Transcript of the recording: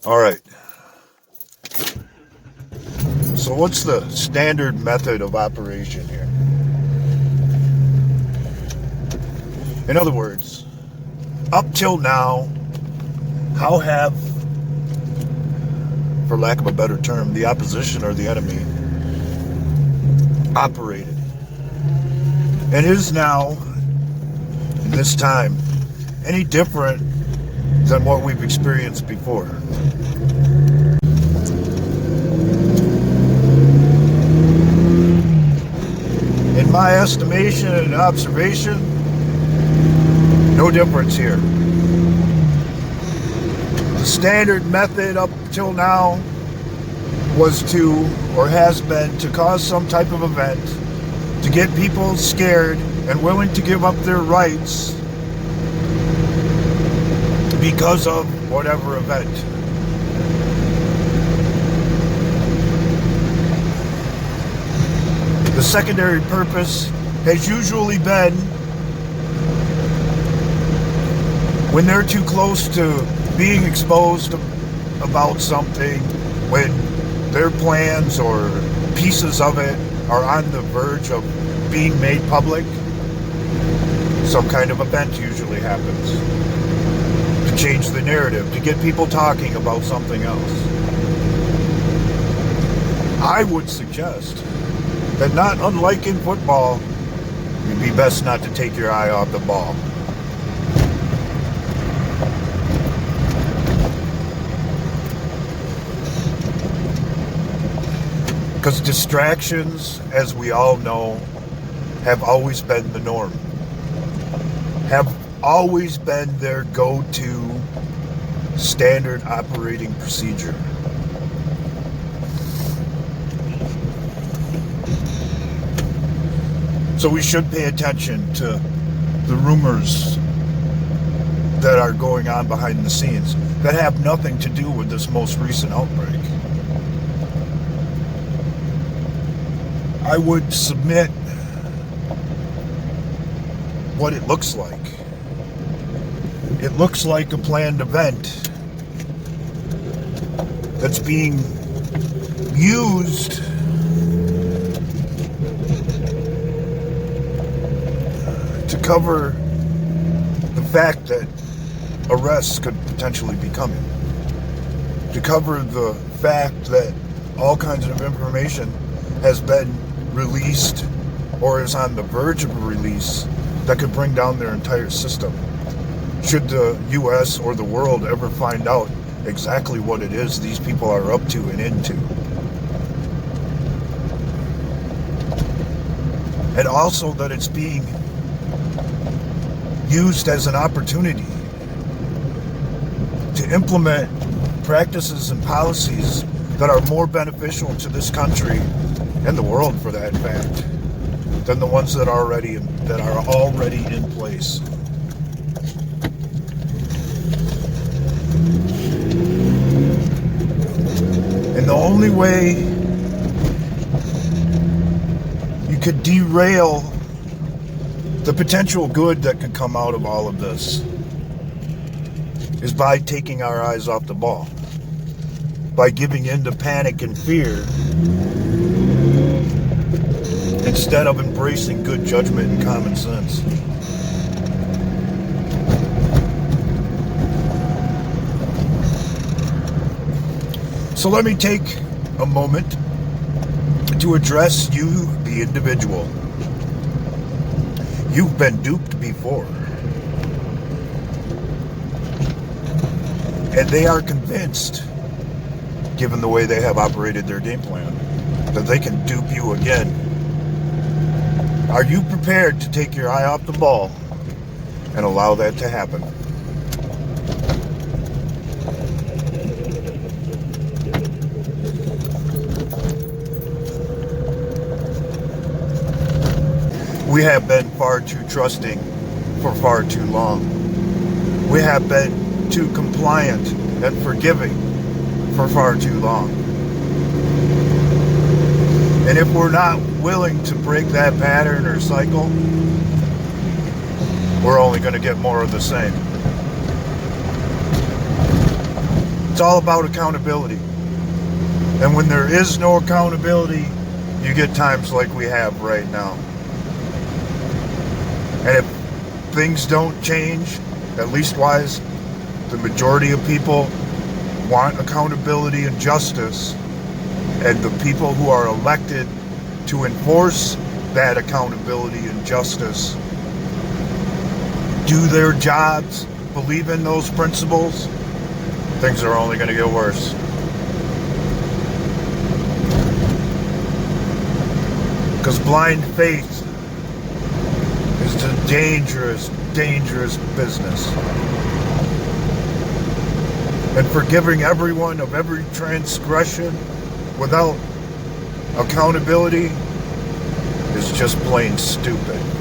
All right. So what's the standard method of operation here? In other words, up till now, how have, for lack of a better term, the opposition or the enemy operated? And is now, in this time, any different than what we've experienced before? In my estimation and observation, no difference here. The standard method up till now was to, or has been, to cause some type of event, to get people scared and willing to give up their rights because of whatever event. The secondary purpose has usually been when they're too close to being exposed about something, when their plans or pieces of it are on the verge of being made public, some kind of event usually happens to change the narrative, to get people talking about something else. I would suggest that, not unlike in football, it'd be best not to take your eye off the ball. Because distractions, as we all know, have always been the norm. Have always been their go-to standard operating procedure. So we should pay attention to the rumors that are going on behind the scenes that have nothing to do with this most recent outbreak. I would submit what it looks like. It looks like a planned event that's being used to cover the fact that arrests could potentially be coming. To cover the fact that all kinds of information has been released or is on the verge of a release that could bring down their entire system. Should the U.S. or the world ever find out exactly what it is these people are up to and into. And also that it's being used as an opportunity to implement practices and policies that are more beneficial to this country and the world, for that fact, than the ones that are already in place. And the only way you could derail the potential good that could come out of all of this is by taking our eyes off the ball, by giving in to panic and fear instead of embracing good judgment and common sense. So let me take a moment to address you, the individual. You've been duped before. And they are convinced, given the way they have operated their game plan, that they can dupe you again. Are you prepared to take your eye off the ball and allow that to happen? We have been far too trusting for far too long. We have been too compliant and forgiving for far too long. And if we're not willing to break that pattern or cycle, we're only going to get more of the same. It's all about accountability. And when there is no accountability, you get times like we have right now. And if things don't change, at least wise, the majority of people want accountability and justice, and the people who are elected to enforce that accountability and justice do their jobs, believe in those principles, things are only going to get worse. Because blind faith is a dangerous, dangerous business. And forgiving everyone of every transgression without accountability is just plain stupid.